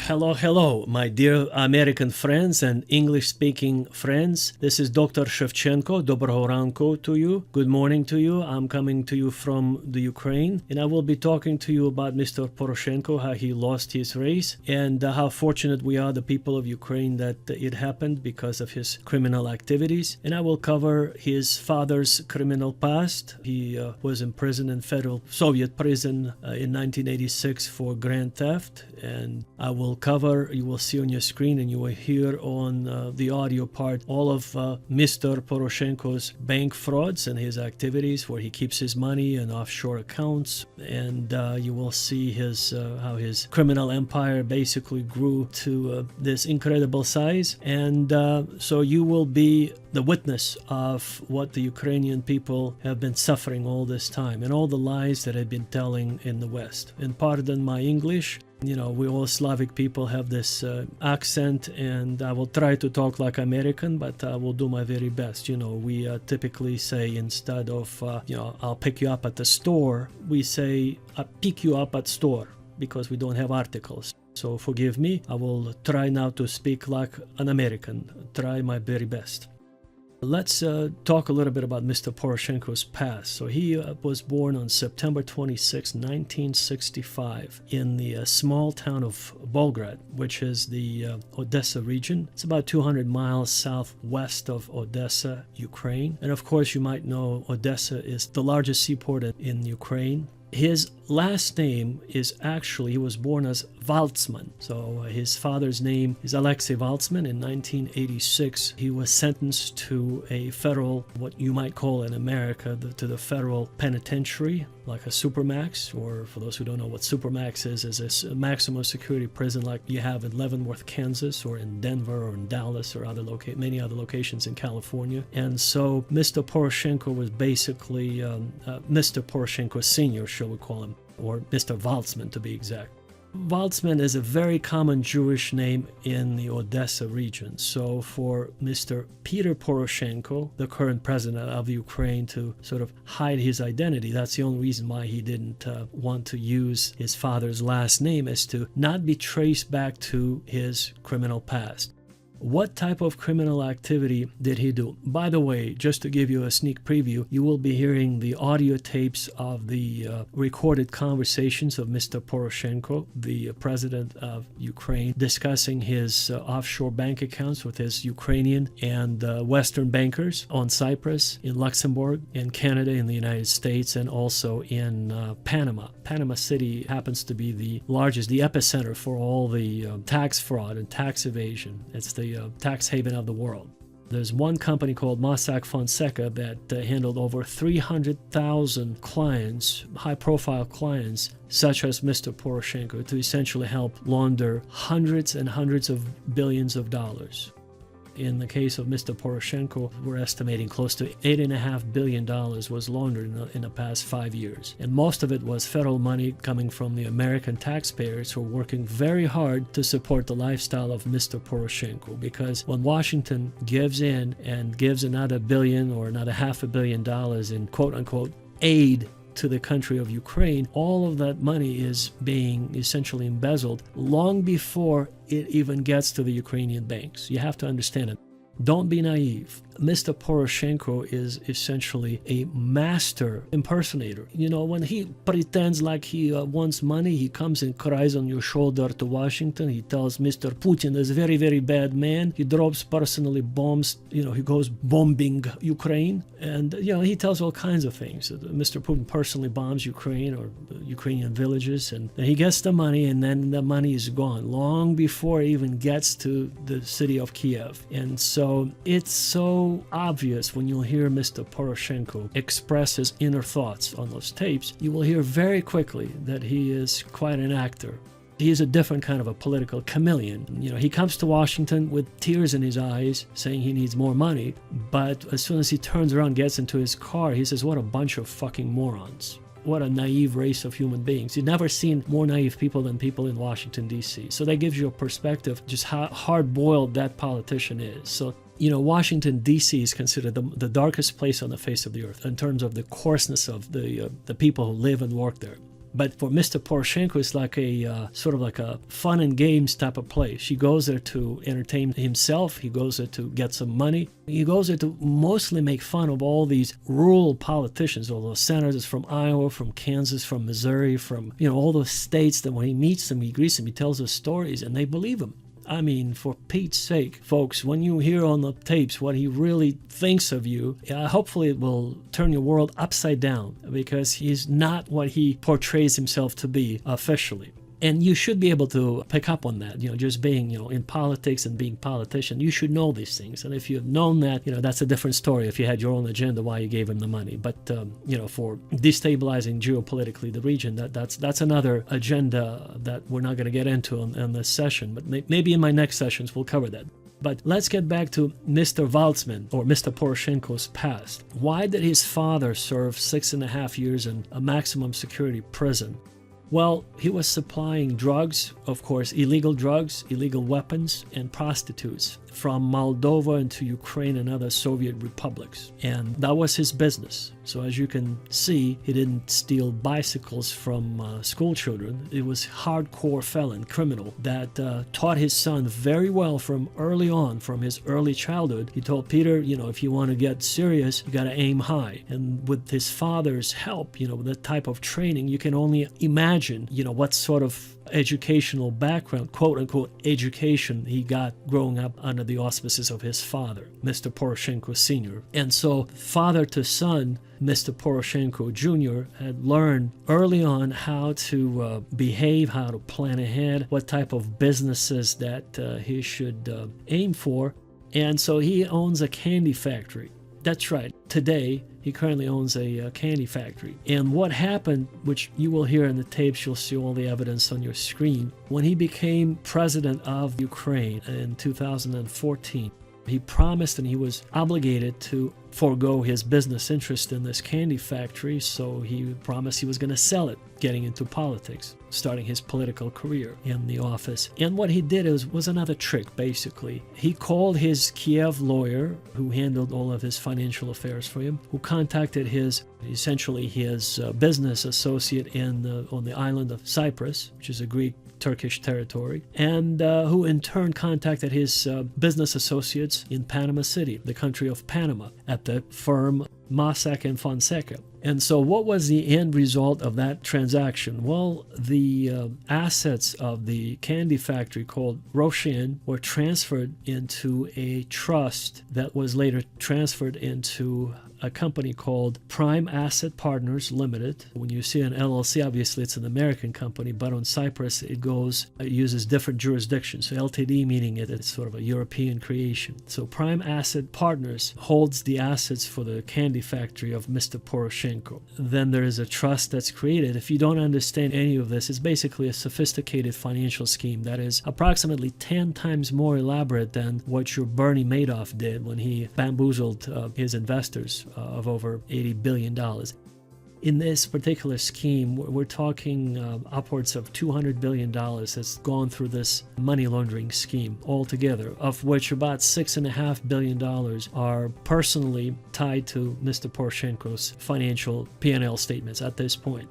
Hello, my dear American friends and English-speaking friends. This is Dr. Shevchenko. Доброго ранку to you. Good morning to you. I'm coming to you from the Ukraine, and I will be talking to you about Mr. Poroshenko, how he lost his race, and how fortunate we are, the people of Ukraine, that it happened because of his criminal activities. And I will cover his father's criminal past. He was imprisoned in federal Soviet prison in 1986 for grand theft, and I will cover, you will see on your screen and you will hear on the audio part, all of Mr. Poroshenko's bank frauds and his activities, where he keeps his money in offshore accounts, and you will see his how his criminal empire basically grew to this incredible size. And so you will be the witness of what the Ukrainian people have been suffering all this time and all the lies that I've been telling in the West. And pardon my English, you know, we all Slavic people have this accent, and I will try to talk like American, but I will do my very best. You know, we typically say, instead of, I'll pick you up at the store, we say, I'll pick you up at store, because we don't have articles. So forgive me. I will try now to speak like an American, try my very best. Let's talk a little bit about Mr. Poroshenko's past. So he was born on September 26, 1965, in the small town of Volgograd, which is the Odessa region. It's about 200 miles southwest of Odessa, Ukraine. And of course, you might know Odessa is the largest seaport in Ukraine. His last name is actually, he was born as Waltzman. So his father's name is Alexei Waltzman. In 1986, he was sentenced to a federal, what you might call in America, to the federal penitentiary, like a supermax, or for those who don't know what supermax is a maximum security prison like you have in Leavenworth, Kansas, or in Denver, or in Dallas, or many other locations in California. And so Mr. Poroshenko was basically Mr. Poroshenko Sr., shall we call him, or Mr. Waltzman to be exact. Waltzman is a very common Jewish name in the Odessa region. So for Mr. Peter Poroshenko, the current president of Ukraine, to sort of hide his identity, that's the only reason why he didn't want to use his father's last name, is to not be traced back to his criminal past. What type of criminal activity did he do? By the way, just to give you a sneak preview, you will be hearing the audio tapes of the recorded conversations of Mr. Poroshenko, the president of Ukraine, discussing his offshore bank accounts with his Ukrainian and Western bankers on Cyprus, in Luxembourg, in Canada, in the United States, and also in Panama. Panama City happens to be the largest, the epicenter for all the tax fraud and tax evasion. It's the tax haven of the world. There's one company called Mossack Fonseca that handled over 300,000 clients, high-profile clients, such as Mr. Poroshenko, to essentially help launder hundreds and hundreds of billions of dollars. In the case of Mr. Poroshenko, we're estimating close to $8.5 billion was laundered in the past 5 years. And most of it was federal money coming from the American taxpayers who are working very hard to support the lifestyle of Mr. Poroshenko. Because when Washington gives in and gives another billion or another $500 million in quote-unquote aid to the country of Ukraine, all of that money is being essentially embezzled long before it even gets to the Ukrainian banks. You have to understand it. Don't be naive. Mr. Poroshenko is essentially a master impersonator. You know, when he pretends like he wants money, he comes and cries on your shoulder to Washington. He tells Mr. Putin is a very, very bad man. He drops personally bombs. You know, he goes bombing Ukraine. And, you know, he tells all kinds of things. Mr. Putin personally bombs Ukraine or Ukrainian villages. And he gets the money, and then the money is gone long before it even gets to the city of Kiev. And so it's so obvious when you'll hear Mr. Poroshenko express his inner thoughts on those tapes, you will hear very quickly that he is quite an actor. He's a different kind of a political chameleon. You know, he comes to Washington with tears in his eyes, saying he needs more money, but as soon as he turns around, gets into his car, he says, what a bunch of fucking morons. What a naive race of human beings. You've never seen more naive people than people in Washington, D.C. So that gives you a perspective just how hard-boiled that politician is. So, you know, Washington, D.C. is considered the darkest place on the face of the earth in terms of the coarseness of the people who live and work there. But for Mr. Poroshenko, it's like a sort of like a fun and games type of place. He goes there to entertain himself. He goes there to get some money. He goes there to mostly make fun of all these rural politicians, all those senators from Iowa, from Kansas, from Missouri, from all those states that when he meets them, he greets them, he tells us stories, and they believe him. I mean, for Pete's sake, folks, when you hear on the tapes what he really thinks of you, hopefully it will turn your world upside down, because he's not what he portrays himself to be officially. And you should be able to pick up on that, just being, in politics and being a politician. You should know these things. And if you've known that, that's a different story. If you had your own agenda, why you gave him the money. But, for destabilizing geopolitically the region, that's another agenda that we're not going to get into in this session. But maybe in my next sessions, we'll cover that. But let's get back to Mr. Waltzman, or Mr. Poroshenko's past. Why did his father serve 6.5 years in a maximum security prison? Well, he was supplying drugs, of course, illegal drugs, illegal weapons, and prostitutes from Moldova into Ukraine and other Soviet republics. And that was his business. So as you can see, he didn't steal bicycles from school children. It was hardcore felon, criminal, that taught his son very well from early on, from his early childhood. He told Peter, if you want to get serious, you got to aim high. And with his father's help, with that type of training, you can only imagine, what sort of educational background, quote-unquote education, he got growing up under the auspices of his father, Mr. Poroshenko Sr. And so father to son, Mr. Poroshenko Jr. had learned early on how to behave, how to plan ahead, what type of businesses that he should aim for. And so he owns a candy factory. That's right. Today, he currently owns a candy factory. And what happened, which you will hear in the tapes, you'll see all the evidence on your screen, when he became president of Ukraine in 2014, he promised and he was obligated to forego his business interest in this candy factory, so he promised he was going to sell it, getting into politics, starting his political career in the office. And what he did was another trick, basically. He called his Kiev lawyer, who handled all of his financial affairs for him, who contacted his business associate on the island of Cyprus, which is a Greek-Turkish territory, and who in turn contacted his business associates in Panama City, the country of Panama, at the firm Mossack and Fonseca. And so what was the end result of that transaction? Well, the assets of the candy factory called Roshan were transferred into a trust that was later transferred into a company called Prime Asset Partners Limited. When you see an LLC, obviously it's an American company, but on Cyprus it uses different jurisdictions. So LTD meaning it's sort of a European creation. So Prime Asset Partners holds the assets for the candy factory of Mr. Poroshenko. Then there is a trust that's created. If you don't understand any of this, it's basically a sophisticated financial scheme that is approximately 10 times more elaborate than what your Bernie Madoff did when he bamboozled his investors of over $80 billion. In this particular scheme, we're talking upwards of $200 billion that's gone through this money laundering scheme altogether, of which about $6.5 billion are personally tied to Mr. Poroshenko's financial P&L statements at this point,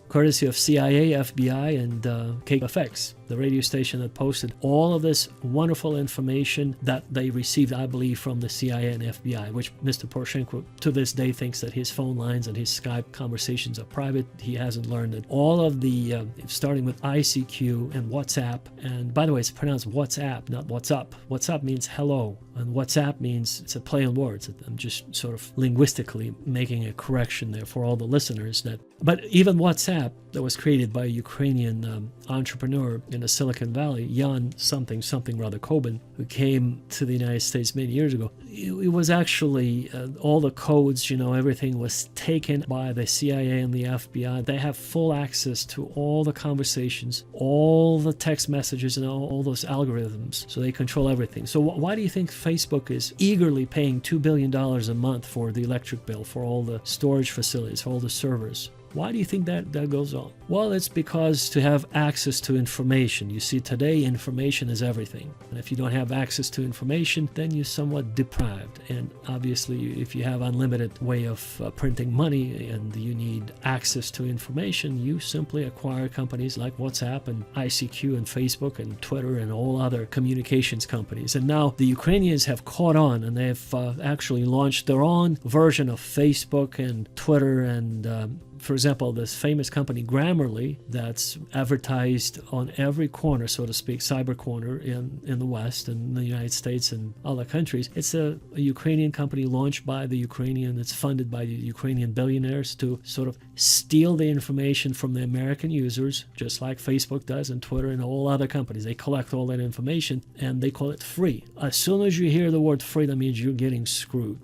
courtesy of CIA, FBI, and KFX, the radio station that posted all of this wonderful information that they received, I believe, from the CIA and FBI, which Mr. Poroshenko to this day thinks that his phone lines and his Skype conversations are private. He hasn't learned it. All of the, starting with ICQ and WhatsApp, and by the way, it's pronounced WhatsApp, not WhatsApp. WhatsApp means hello, and WhatsApp means it's a play on words. I'm just sort of linguistically making a correction there for all the listeners. But even WhatsApp, that was created by a Ukrainian entrepreneur in the Silicon Valley, Jan something rather Kobin, who came to the United States many years ago. It was actually all the codes, everything was taken by the CIA and the FBI. They have full access to all the conversations, all the text messages, and all those algorithms. So they control everything. So why do you think Facebook is eagerly paying $2 billion a month for the electric bill, for all the storage facilities, for all the servers? Why do you think that goes on? Well, it's because to have access to information. You see, today information is everything. And if you don't have access to information, then you're somewhat deprived. And obviously, if you have unlimited way of printing money and you need access to information, you simply acquire companies like WhatsApp and ICQ and Facebook and Twitter and all other communications companies. And now the Ukrainians have caught on, and they've actually launched their own version of Facebook and Twitter and for example, this famous company Grammarly that's advertised on every corner, so to speak, cyber corner in the West and the United States and other countries. It's a Ukrainian company launched by the Ukrainian. It's funded by the Ukrainian billionaires to sort of steal the information from the American users, just like Facebook does and Twitter and all other companies. They collect all that information and they call it free. As soon as you hear the word free, that means you're getting screwed.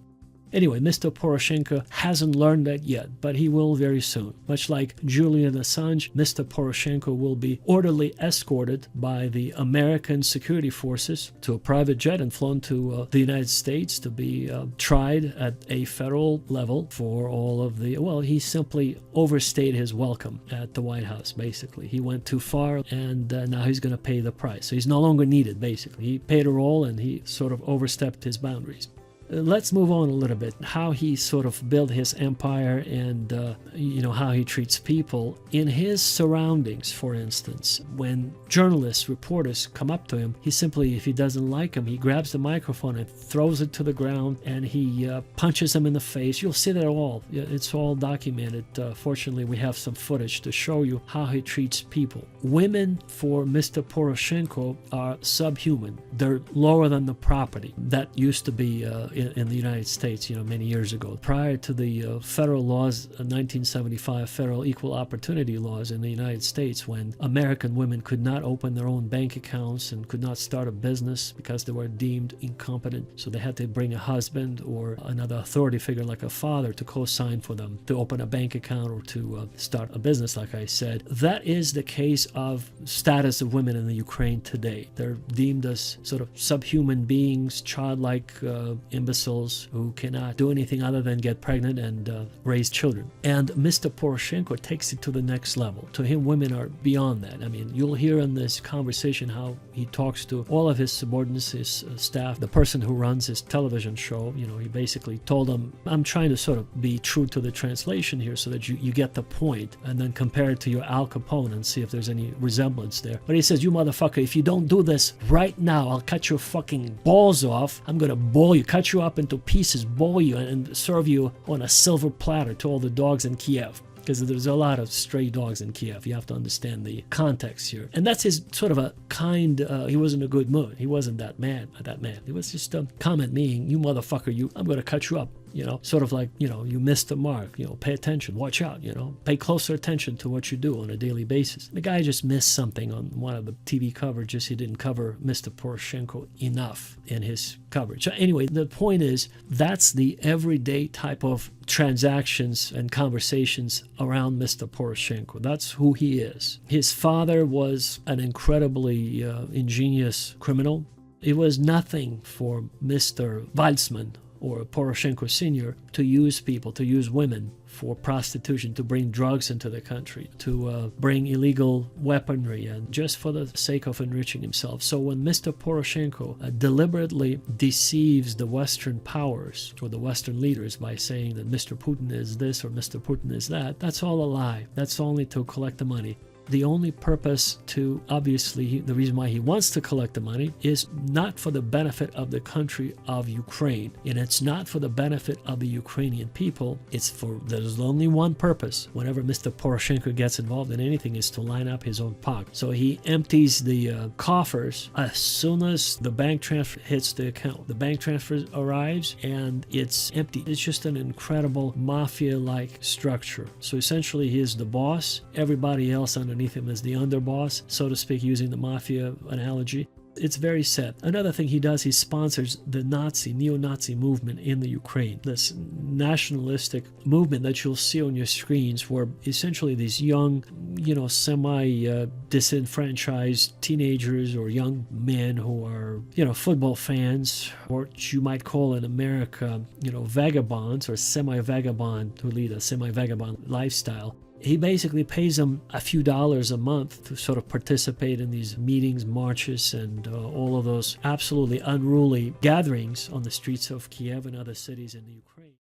Anyway, Mr. Poroshenko hasn't learned that yet, but he will very soon. Much like Julian Assange, Mr. Poroshenko will be orderly escorted by the American security forces to a private jet and flown to the United States to be tried at a federal level for all of the... Well, he simply overstayed his welcome at the White House, basically. He went too far, and now he's going to pay the price. So he's no longer needed, basically. He paid a role, and he sort of overstepped his boundaries. Let's move on a little bit. How he sort of built his empire and, how he treats people in his surroundings, for instance. When journalists, reporters come up to him, he simply, if he doesn't like him, he grabs the microphone and throws it to the ground and he punches them in the face. You'll see that all. It's all documented. Fortunately, we have some footage to show you how he treats people. Women, for Mr. Poroshenko, are subhuman. They're lower than the property. That used to be in the United States, many years ago. Prior to the federal laws, 1975 federal equal opportunity laws in the United States, when American women could not open their own bank accounts and could not start a business because they were deemed incompetent. So they had to bring a husband or another authority figure like a father to co-sign for them to open a bank account or to start a business, like I said. That is the case of status of women in the Ukraine today. They're deemed as sort of subhuman beings, childlike imbeciles who cannot do anything other than get pregnant and raise children. And Mr. Poroshenko takes it to the next level. To him, women are beyond that. I mean, you'll hear in this conversation how he talks to all of his subordinates, his staff, the person who runs his television show. He basically told them, I'm trying to sort of be true to the translation here so that you get the point, and then compare it to your Al Capone and see if there's any resemblance there. But he says, you motherfucker, if you don't do this right now, I'll cut your fucking balls off. I'm gonna boil you, cut you up into pieces, boil you, and serve you on a silver platter to all the dogs in Kiev. Because there's a lot of stray dogs in Kiev. You have to understand the context here. And that's his sort of a kind, he was in a good mood. He wasn't that mad at that man. He was just a comment meaning, you motherfucker, I'm going to cut you up. Sort of like, you missed the mark, pay attention, watch out, pay closer attention to what you do on a daily basis. The guy just missed something on one of the TV coverages. He didn't cover Mr. Poroshenko enough in his coverage. So anyway, the point is, that's the everyday type of transactions and conversations around Mr. Poroshenko. That's who he is. His father was an incredibly ingenious criminal. It was nothing for Mr. Weizmann or Poroshenko Sr. to use people, to use women for prostitution, to bring drugs into the country, to bring illegal weaponry, and just for the sake of enriching himself. So when Mr. Poroshenko deliberately deceives the Western powers or the Western leaders by saying that Mr. Putin is this or Mr. Putin is that, that's all a lie. That's only to collect the money. The only purpose to, obviously, the reason why he wants to collect the money is not for the benefit of the country of Ukraine. And it's not for the benefit of the Ukrainian people. There's only one purpose whenever Mr. Poroshenko gets involved in anything, is to line up his own pocket. So he empties the coffers as soon as the bank transfer hits the account. The bank transfer arrives and it's empty. It's just an incredible mafia-like structure. So essentially he is the boss. Everybody else underneath him is the underboss, so to speak, using the mafia analogy. It's very sad. Another thing he does, he sponsors the neo-Nazi movement in the Ukraine. This nationalistic movement that you'll see on your screens, where essentially these young, semi-disenfranchised teenagers or young men who are, football fans, or what you might call in America, vagabonds or semi-vagabond, who lead a semi-vagabond lifestyle. he basically pays them a few dollars a month to sort of participate in these meetings, marches, and all of those absolutely unruly gatherings on the streets of Kiev and other cities in the Ukraine.